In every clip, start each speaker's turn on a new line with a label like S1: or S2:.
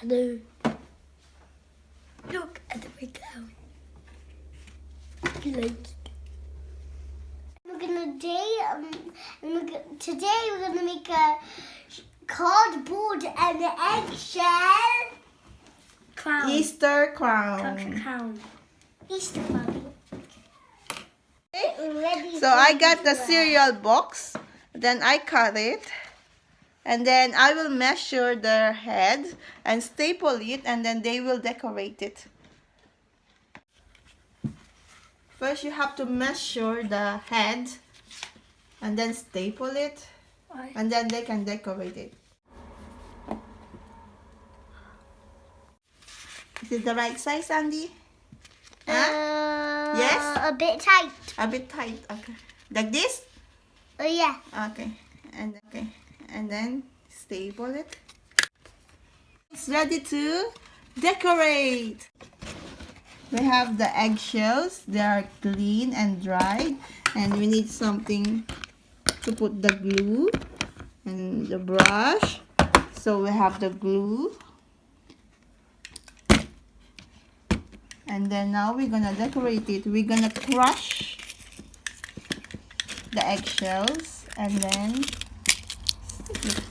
S1: Hello. Look at the big clown. You like it?
S2: Today we're gonna make a cardboard and an eggshell
S1: Clown.
S3: Easter crown.
S1: Clown.
S2: Easter bunny. Ready
S3: So
S2: for
S3: I got the
S2: Easter.
S3: cereal box, then I cut it, and then I will measure their head and staple it, and then they will decorate it. First you have to measure the head and then staple it,
S1: Why?
S3: and then they can decorate it. Is it the right size, Andy? Yes?
S2: A bit tight.
S3: A bit tight, okay. Like this?
S2: Oh yeah.
S3: Okay, and then staple it. It's ready to decorate. We have the eggshells. They are clean and dried, and we need something to put the glue and the brush. So we have the glue, and then now we're gonna decorate it. We're gonna crush the eggshells and then stick it.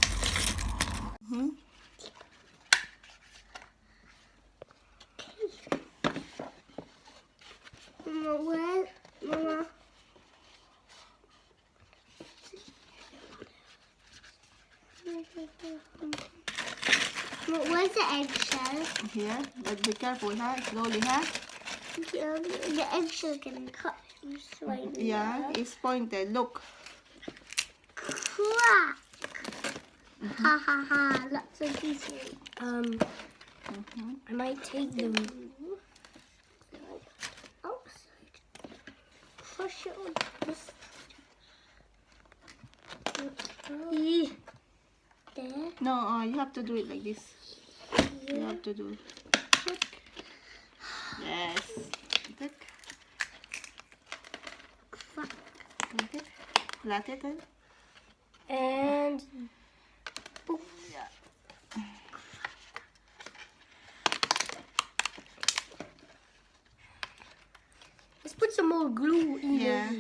S2: Mama. Where's the eggshell?
S3: Here, but be careful, huh? Slowly, huh?
S2: The eggshell can cut right
S3: Yeah, it's pointed. Look.
S2: Crack! Ha ha ha! Lots of pieces.
S1: I might take them.
S2: Outside. Crush it on this. There.
S3: No, you have to do it like this. You have to do. Tick. Yes. Tick. Tick. Flat it.
S1: And let's put some more glue in
S3: Yeah.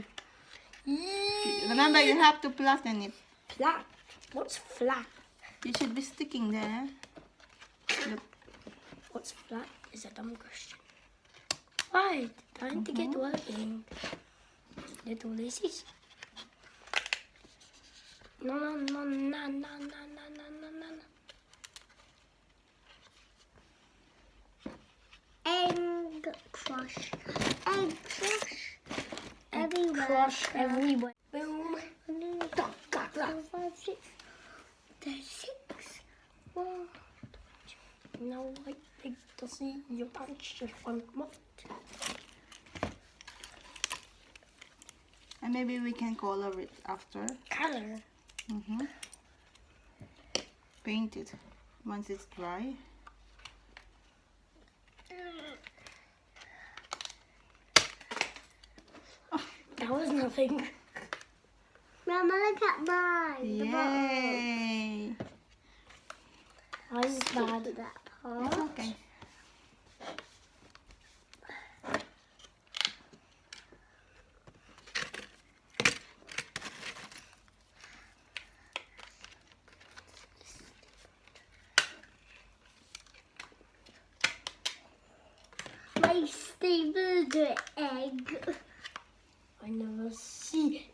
S1: there.
S3: Remember, you have to flatten it.
S1: Flat. What's flat?
S3: You should be sticking there. Look.
S1: What's flat is a dumb question. Why? Trying to get working. Little laces. No.
S2: Egg crush. Egg crush. Everywhere.
S1: Crush everywhere. Boom.
S2: 4, 5, 6. There's 6. 1.
S1: Now I think to see your punch on what?
S3: And maybe we can color it after.
S1: Color.
S3: Paint it once it's dry.
S1: That was nothing.
S2: Mama, look at mine. The bottom.
S3: Yay!
S1: That was bad.
S2: That
S3: It's
S2: part.
S3: okay.
S2: My stapled egg.
S1: I never see.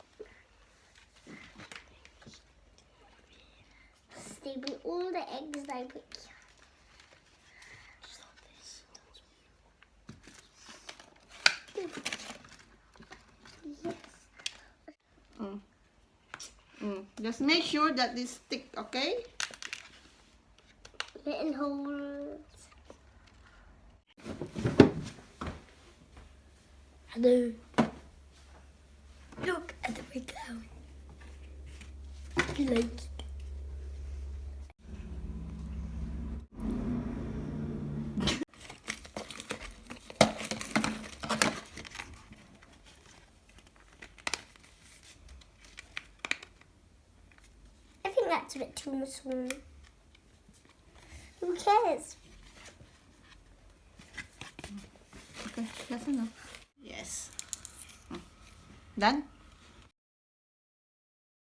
S2: Staple all the eggs I put here. Yes.
S3: Just make sure that they stick, okay?
S2: Little holes.
S1: Hello. Look at the big clown. You like it?
S2: I think that's a bit too small. Who cares?
S3: That's enough. Yes. Done?